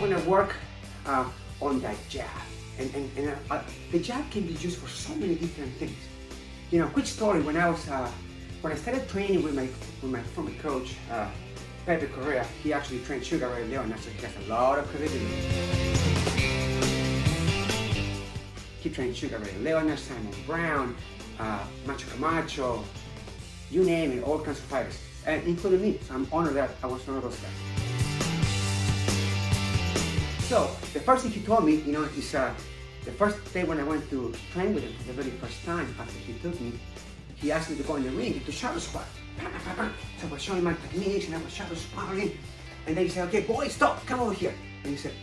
we're gonna work on that jab. And the jab can be used for so many different things. You know, quick story, when I started training with my former coach, Pepe Correa, he actually trained Sugar Ray Leonard, so he has a lot of credibility. He trained Sugar Ray Leonard, Simon Brown, Macho Camacho, you name it, all kinds of fighters, including me. So I'm honored that I was one of those guys. So the first thing he told me, you know, is the first day when I went to train with him for the very first time after he took me, he asked me to go in the ring to shadow squat. So I was showing my techniques and I was shadow squatting. And then he said, okay, boy, stop, come over here. And he said,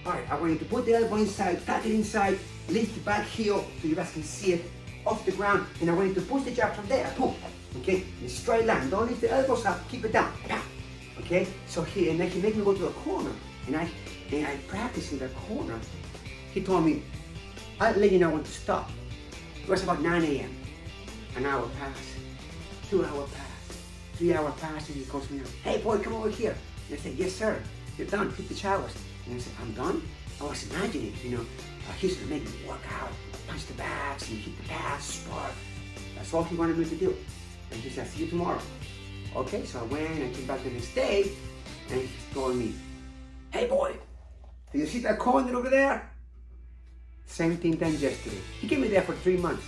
all right, I want you to put the elbow inside, tuck it inside, lift the back heel so you guys can see it off the ground. And I want you to push the jab from there, boom, okay? In a straight line, don't lift the elbows up, keep it down, okay? So and then he made me go to the corner. And I practiced in the corner. He told me, I'll let you know when to stop. It was about 9 a.m. An hour passed, 2 hours passed, 3 hours passed, and he calls me up, hey boy, come over here. And I said, yes sir, you're done, hit the showers. And I said, I'm done? I was imagining, you know, he's gonna make me work out, punch the bags, and hit the pads, spar. That's all he wanted me to do. And he said, see you tomorrow. Okay, so I went and came back the next day, and he told me, hey boy, do you see that corner over there? Same thing done yesterday. He gave me there for 3 months.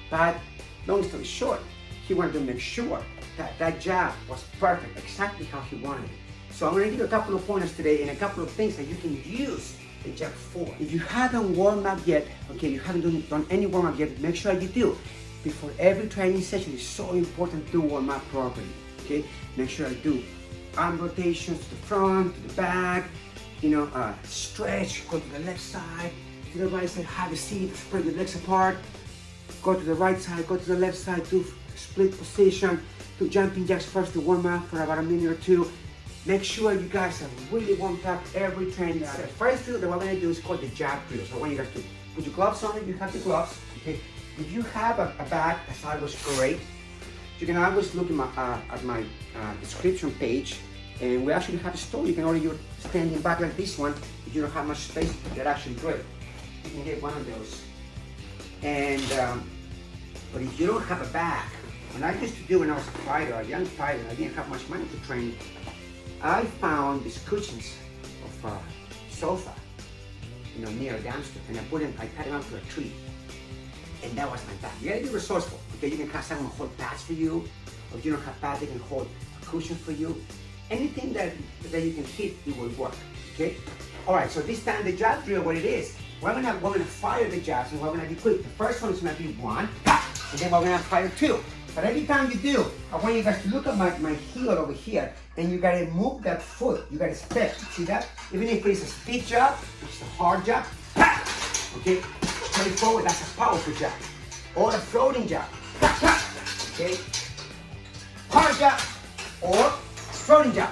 But long story short, he wanted to make sure that that jab was perfect, exactly how he wanted it. So I'm going to give you a couple of pointers today and a couple of things that you can use the jab for. If you haven't warmed up yet, okay, you haven't done any warm up yet, make sure you do. Before every training session, it's so important to warm up properly, okay? Make sure I do arm rotations to the front, to the back, you know, stretch, go to the left side, to the right side, have a seat, spread your legs apart, go to the right side, go to the left side, do split position, do jumping jacks first to warm up for about a minute or two. Make sure you guys are really warmed up every training set. First drill that we're going to do is called the jab drill. So I want you guys to put your gloves on if you have the gloves. Okay. If you have a bag, as I was great, you can always look at my description page, and we actually have a store. You can order your standing bag like this one. If you don't have much space, they're actually great. You can get one of those. And but if you don't have a bag, what I used to do when I was a fighter, a young fighter, I didn't have much money to train, I found these cushions of sofa, you know, near a dumpster, and I tied them up to a tree. And that was my bag. You gotta be resourceful, okay? You can have someone hold pads for you, or if you don't have pads, they can hold a cushion for you. Anything that you can hit, it will work, okay? All right, so this time the jab drill, what it is, we're gonna fire the jabs, and we're gonna be quick. The first one is gonna be 1, and then we're gonna fire 2. But every time you do, I want you guys to look at my heel over here, and you gotta move that foot. You gotta step. See that? Even if it's a speed jab, which is a hard jab, okay? Straight forward, that's a powerful jab. Or a floating jab, okay? Hard jab or floating jab.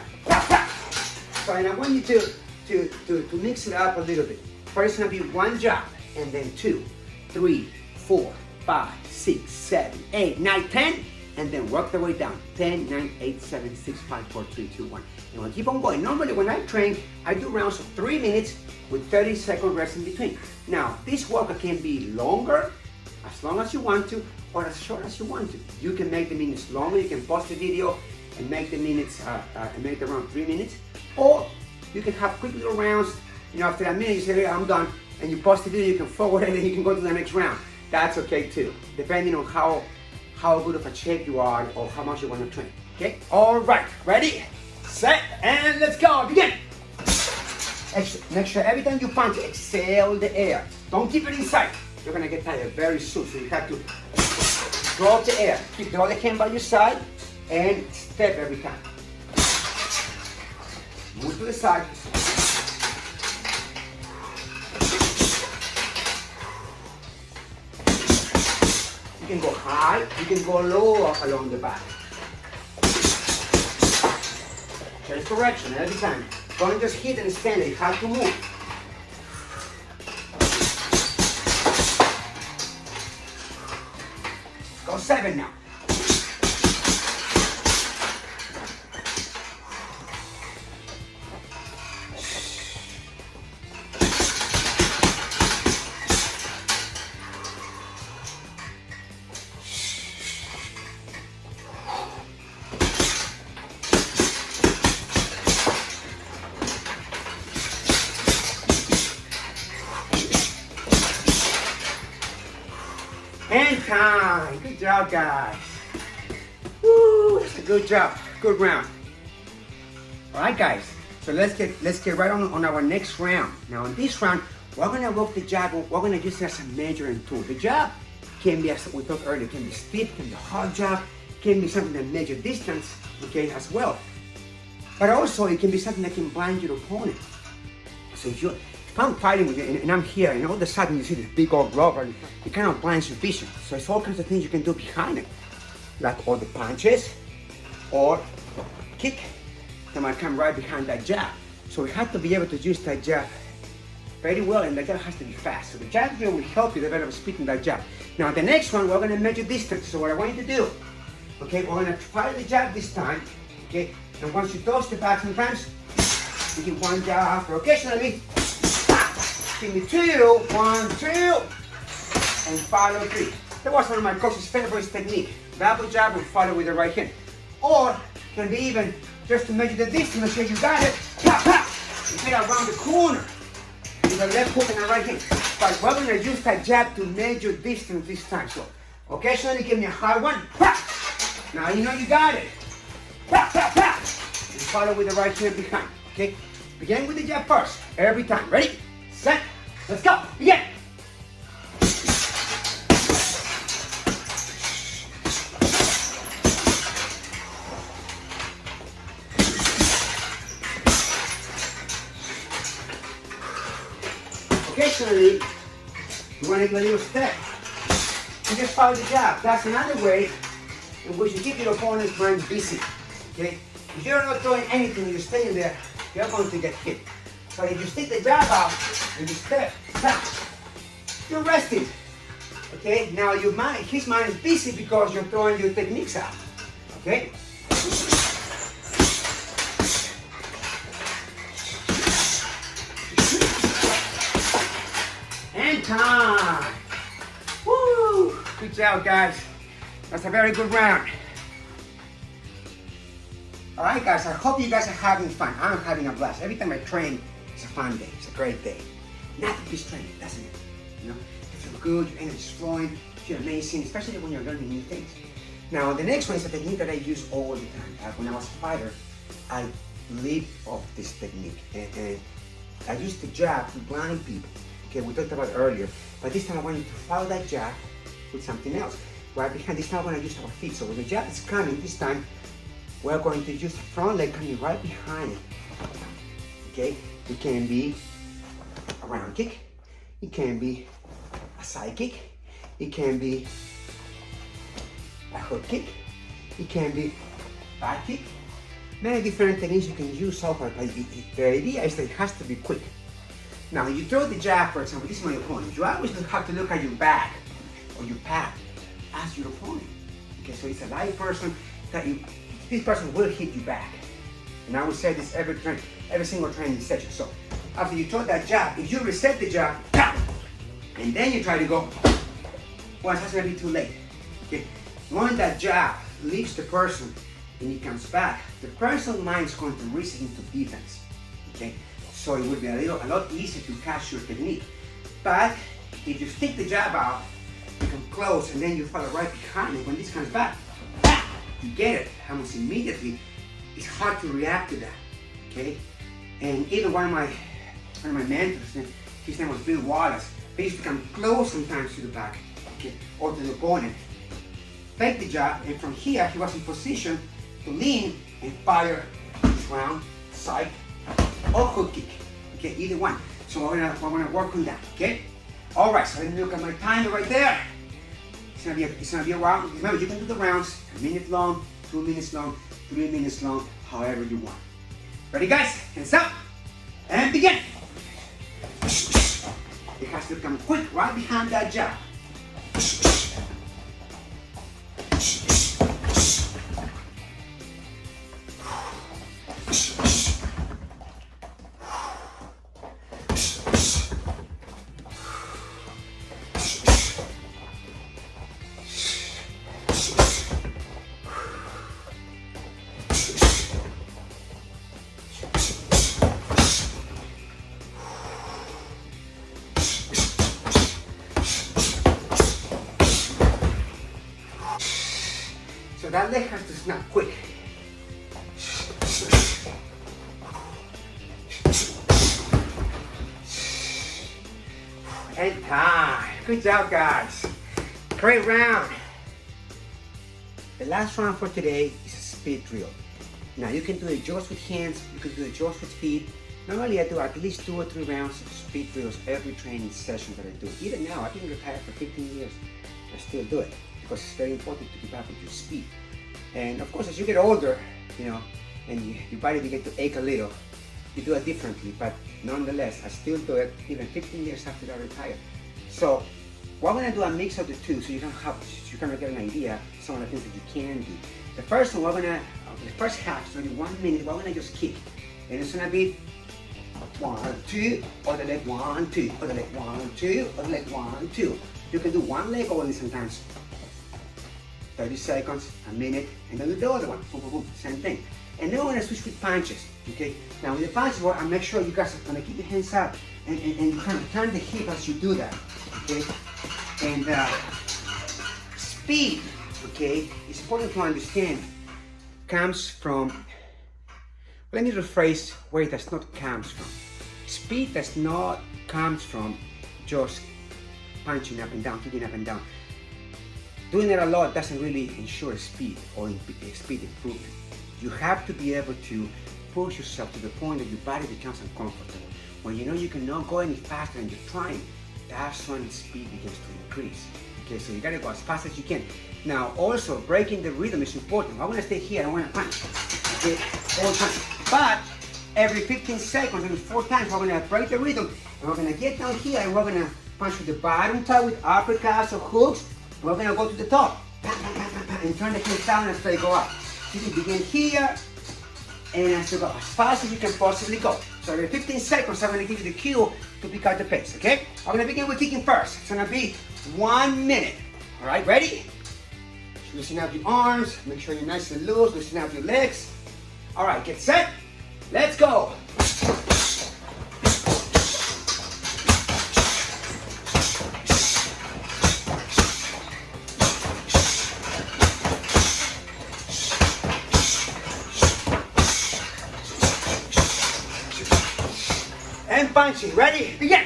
So, and I want you to mix it up a little bit. First, it's gonna be 1 jab, and then 2, 3, 4, 5, 6, 7, 8, 9, 10, and then work the way down. 10, 9, 8, 7, 6, 5, 4, 3, 2, 1. And we'll keep on going. Normally, when I train, I do rounds of 3 minutes with 30-second rest in between. Now, this workout can be longer, as long as you want to, or as short as you want to. You can make the minutes longer. You can pause the video and make the minutes, make the round 3 minutes, or you can have quick little rounds. You know, after a minute, you say, hey, I'm done, and you pause the video, you can forward it, and you can go to the next round. That's okay too, depending on how good of a shape you are or how much you want to train, okay? All right, ready, set, and let's go, begin. Make sure every time you punch, exhale the air. Don't keep it inside. You're gonna get tired very soon, so you have to throw out the air. Keep the other hand by your side and step every time. Move to the side. You can go high, you can go low along the back. Change direction every time. Don't just hit and stand there, you have to move. Go 7 now. And time. Good job, guys. Woo, that's a good job. Good round. All right, guys. So let's get right on our next round. Now, in this round, we're gonna work the jab. We're gonna use it as a measuring tool. The jab can be, as we talked earlier, can be stiff, can be a hard jab, can be something that measures distance, okay, as well. But also, it can be something that can blind your opponent. So if I'm fighting with you and I'm here, and all of a sudden you see this big old glove, and it kind of blinds your vision. So it's all kinds of things you can do behind it, like all the punches or kick that might come right behind that jab. So we have to be able to use that jab very well, and the jab has to be fast. So the jab drill will help you develop speed in that jab. Now the next one, we're gonna measure distance. So what I want you to do, okay, we're gonna fire the jab this time, okay? And once you toss the back sometimes, you give one jab or occasionally, give me 2, 1, 2, and follow 3. That was one of my coach's favorite technique. Double jab and follow with the right hand. Or can be even just to measure the distance, make sure you got it, pop, pop, and get around the corner with the left hook and the right hand. But we're gonna use that jab to measure distance this time. So occasionally give me a hard one, pop. Now you know you got it. Pop, pop, pop. And follow with the right hand behind, okay? Begin with the jab first, every time. Ready, set, let's go, begin. Occasionally, you want to do a little step. You just follow the jab. That's another way in which you keep your opponent's mind busy. Okay? If you're not doing anything, you're staying there, you're going to get hit. So if you stick the jab out and you step back, you're resting. Okay? Now his mind is busy because you're throwing your techniques out. Okay? And time. Woo! Good job, guys. That's a very good round. All right, guys, I hope you guys are having fun. I'm having a blast. Every time I train, it's a fun day. It's a great day. Nothing beats training, doesn't it? You know, you feel good, your energy's flowing, you feel amazing, especially when you're learning new things. Now, the next one is a technique that I use all the time. When I was a fighter, I lived off this technique. And I used the jab to blind people. Okay, we talked about it earlier. But this time I want you to follow that jab with something else. Right behind, this time we're going to use our feet. So when the jab is coming, this time, we're going to use the front leg coming right behind it. Okay? It can be a round kick. It can be a side kick. It can be a hook kick. It can be a back kick. Many different techniques you can use so far, but the idea is that it has to be quick. Now, you throw the jab, for example, this is my opponent. You always have to look at your back or your pad as your opponent. Okay, so it's a live person that this person will hit you back. And I will say this every single training session. So after you throw that jab, if you reset the jab, and then you try to go, well, that's gonna be too late. Okay, when that jab leaves the person and he comes back, the person's mind is going to reset into defense. Okay, so it would be a lot easier to catch your technique. But if you stick the jab out, you come close and then you follow right behind it. When this comes back, you get it almost immediately. It's hard to react to that, okay? And even one of my mentors, his name was Bill Wallace, they used to come close sometimes to the back, okay, or to the opponent. Take the jab, and from here he was in position to lean and fire round, side, or hook kick, okay, either one. So we're gonna work on that, okay? All right, so let me look at my timer right there. It's gonna be a round. Remember, you can do the rounds, a minute long, 2 minutes long, 3 minutes long, however you want. Ready, guys? Hands up, and begin. It has to come quick, right behind that jab. It's not quick. And time. Good job, guys. Great round. The last round for today is a speed drill. Now you can do it just with hands, you can do it just with feet. Normally I do at least 2 or 3 rounds of speed drills every training session that I do. Even now, I've been retired for 15 years. I still do it because it's very important to keep up with your speed. And of course, as you get older, you know, and your body begins to ache a little, you do it differently. But nonetheless, I still do it even 15 years after I retired. So we're gonna do a mix of the two, so you can get an idea of some of the things that you can do. The first one, the first half is only 1 minute. We're gonna just kick, and it's gonna be 1, 2, other leg 1, 2, other leg 1, 2, other leg 1, 2. You can do one leg only sometimes. 30 seconds, a minute, and then do the other one. Boom, boom, boom, same thing. And then we're gonna switch with punches. Okay. Now with the punches, I make sure you guys are gonna keep your hands up and you kind of turn the hip as you do that. Okay. And speed, okay, it's important to understand, comes from, let me rephrase where it does not comes from. Speed does not comes from just punching up and down, kicking up and down. Doing it a lot doesn't really ensure speed or speed improvement. You have to be able to push yourself to the point that your body becomes uncomfortable. When you know you cannot go any faster and you're trying, that's when speed begins to increase. Okay, so you gotta go as fast as you can. Now also, breaking the rhythm is important. I'm gonna stay here, I wanna punch, okay, all the time. But every 15 seconds, every 4 times, we're gonna break the rhythm, and we're gonna get down here, and we're gonna punch with the bottom toe with uppercuts or hooks. We're gonna go to the top, and turn the hands down as they go up. You can begin here, and as you go, as fast as you can possibly go. So every 15 seconds, I'm gonna give you the cue to pick out the pace, okay? I'm gonna begin with kicking first. It's gonna be 1 minute. All right, ready? Loosen out your arms, make sure you're nice and loose, loosen out your legs. All right, get set, let's go. And punching, ready, begin.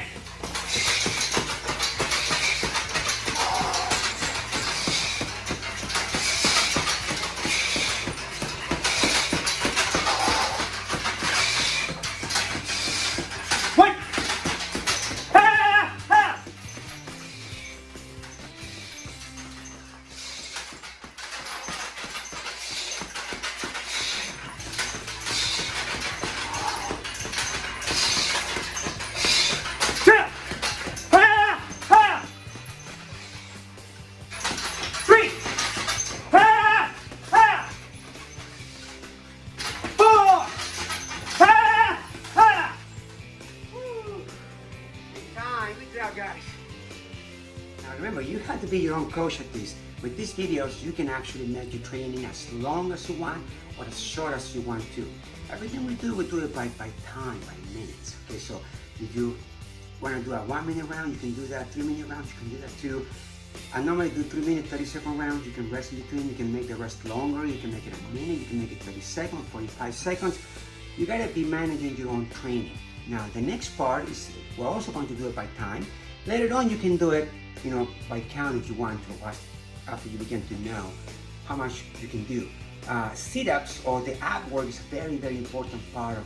Guys. Now remember, you have to be your own coach at this. With these videos, you can actually make your training as long as you want or as short as you want to. Everything we do it by time, by minutes. Okay, so if you want to do a 1 minute round, you can do that. 3 minute rounds, you can do that too. I normally do 3 minute, 30-second rounds. You can rest in between. You can make the rest longer. You can make it a minute. You can make it 30 seconds, 45 seconds. You gotta be managing your own training. Now the next part is we're also going to do it by time. Later on, you can do it, you know, by count if you want to, after you begin to know how much you can do. Sit-ups or the ab work is a very, very important part of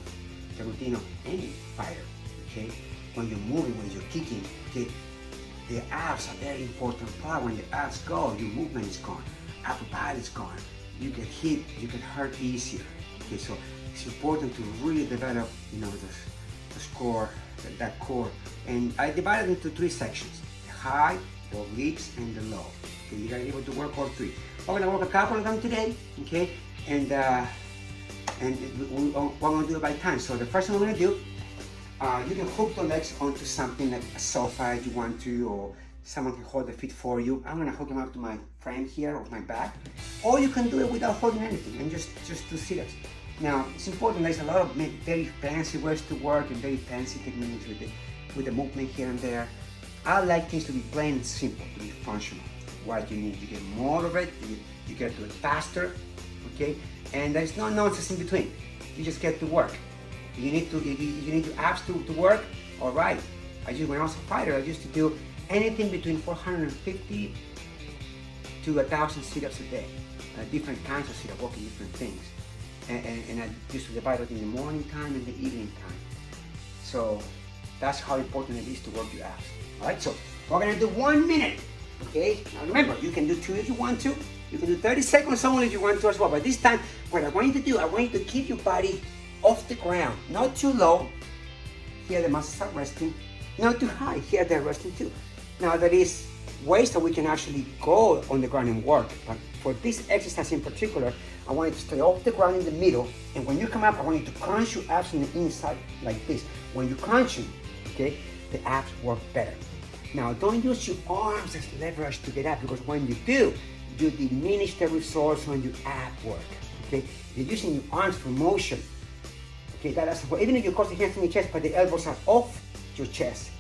the routine of any fighter, okay? When you're moving, when you're kicking, okay? The abs are a very important part. When your abs go, your movement is gone, upper body is gone. You get hit, you get hurt easier, okay? So it's important to really develop, you know, the score, that core. And I divided into 3 sections: the high, the obliques, and the low. Okay, you gotta be able to work all 3. We're gonna work a couple of them today, okay? And we're gonna do it by time. So the first thing we're gonna do, you can hook the legs onto something like a sofa if you want to, or someone can hold the feet for you. I'm gonna hook them up to my frame here or my back, or you can do it without holding anything and just do sit-ups. Now, it's important, there's a lot of very fancy ways to work and very fancy techniques with the movement here and there. I like things to be plain and simple, to be functional. What you need, you get more of it, you get to it faster, okay? And there's no nonsense in between. You just get to work. You need your abs to work, all right. When I was a fighter, I used to do anything between 450 to 1,000 sit-ups a day. Different kinds of sit-ups, working different things. And I used to divide it in the morning time and the evening time. So that's how important it is to work your abs. All right, so we're gonna do 1 minute, okay? Now remember, you can do 2 if you want to. You can do 30 seconds only if you want to as well. But this time, what I want you to do, I want you to keep your body off the ground, not too low. Here the muscles are resting. Not too high, here they're resting too. Now there is ways that we can actually go on the ground and work, but for this exercise in particular, I want you to stay off the ground in the middle, and when you come up, I want you to crunch your abs on the inside like this. When you crunch them, okay, the abs work better. Now don't use your arms as leverage to get up, because when you do, you diminish the results on your ab work, okay? You're using your arms for motion, okay? That's even if you cross the hands in your chest, but the elbows are off your chest,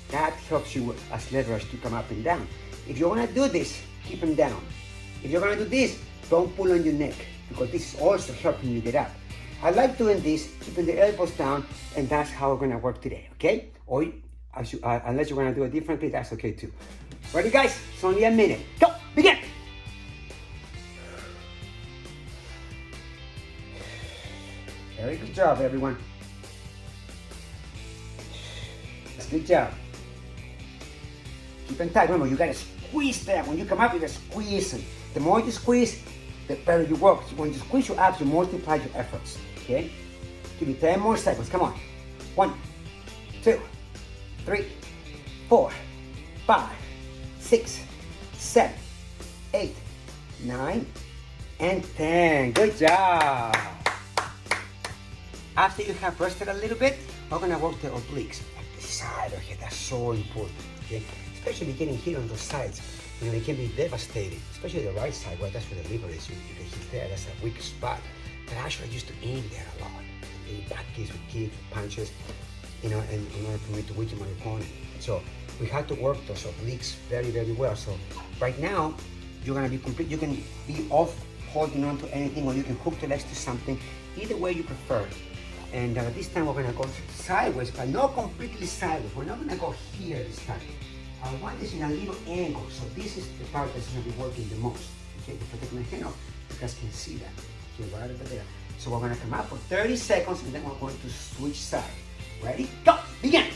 that helps you as leverage to come up and down. If you want to do this, keep them down. If you're going to do this, don't pull on your neck, because this is also helping you get up. I like doing this, keeping the elbows down, and that's how we're going to work today, okay? Or unless you're going to do it differently, that's okay too. Ready, guys? It's only a minute. Go, begin! Very good job, everyone. Good job. Keep them tight. Remember, you gotta squeeze that. When you come up, you gotta squeeze it. The more you squeeze, the better you work. So when you squeeze your abs, you multiply your efforts. Okay? Give me 10 more seconds. Come on. 1, 2, 3, 4, 5, 6, 7, 8, 9, and 10. Good job. After you have rested a little bit, we're gonna work the obliques. Side, okay, that's so important, okay? Especially getting hit on those sides, you know, it can be devastating, especially the right side, well, that's where the liver is. You get hit there, that's a weak spot. But actually, I used to aim there a lot. Back kicks with kicks, with punches, you know, and in order for me to weaken my opponent. So we had to work those obliques very, very well. So right now, you're gonna be complete. You can be off holding on to anything, or you can hook the legs to something. Either way you prefer. And this time we're gonna go sideways, but not completely sideways. We're not gonna go here this time. I want this in a little angle, so this is the part that's gonna be working the most. Okay, if I take my hand off, you guys can see that. Okay, right over there. So we're gonna come up for 30 seconds, and then we're going to switch side. Ready? Go! Begin!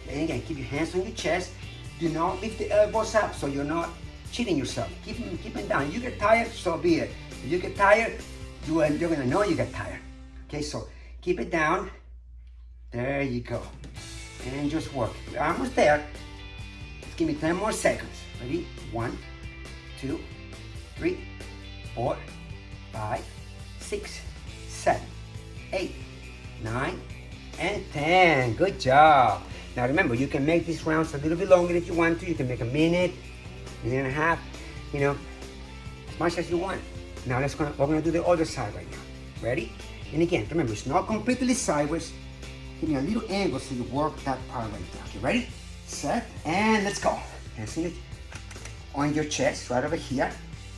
And again, keep your hands on your chest. Do not lift the elbows up, so you're not cheating yourself. Keep them down. You get tired, so be it. If you get tired, you're gonna know you get tired. Okay, so keep it down. There you go. And just work. We're almost there. Just give me 10 more seconds. Ready? 1, 2, 3, 4, 5, 6, 7, 8, 9, and 10. Good job. Now remember, you can make these rounds a little bit longer if you want to. You can make a minute and a half, you know, as much as you want. Now we're gonna do the other side right now. Ready? And again, remember, it's not completely sideways. Give me a little angle so you work that part right there. Okay, ready? Set, and let's go. Hands in it on your chest, right over here.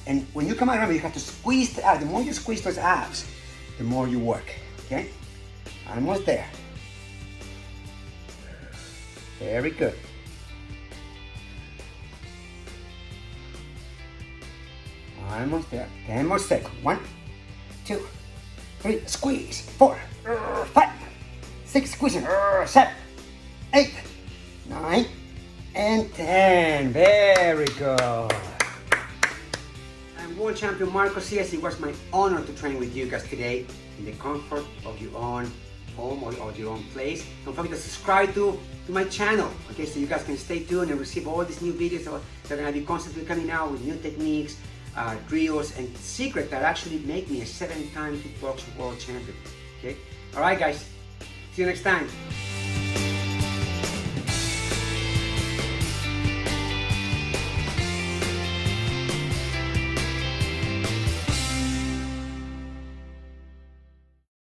And when you come out, remember, you have to squeeze the abs. The more you squeeze those abs, the more you work, okay? Almost there. Very good. Almost there. 10 more seconds. 1, 2, 3, squeeze. 4, 5, 6, squeezing. 7, 8, 9, and 10. Very good. I'm World Champion Marco Sies. It was my honor to train with you guys today in the comfort of your own home or your own place. Don't forget to subscribe to my channel, okay, so you guys can stay tuned and receive all these new videos that are going to be constantly coming out with new techniques, drills, and secrets that actually make me a 7-time Kickboxing World Champion. Okay? Alright guys, see you next time.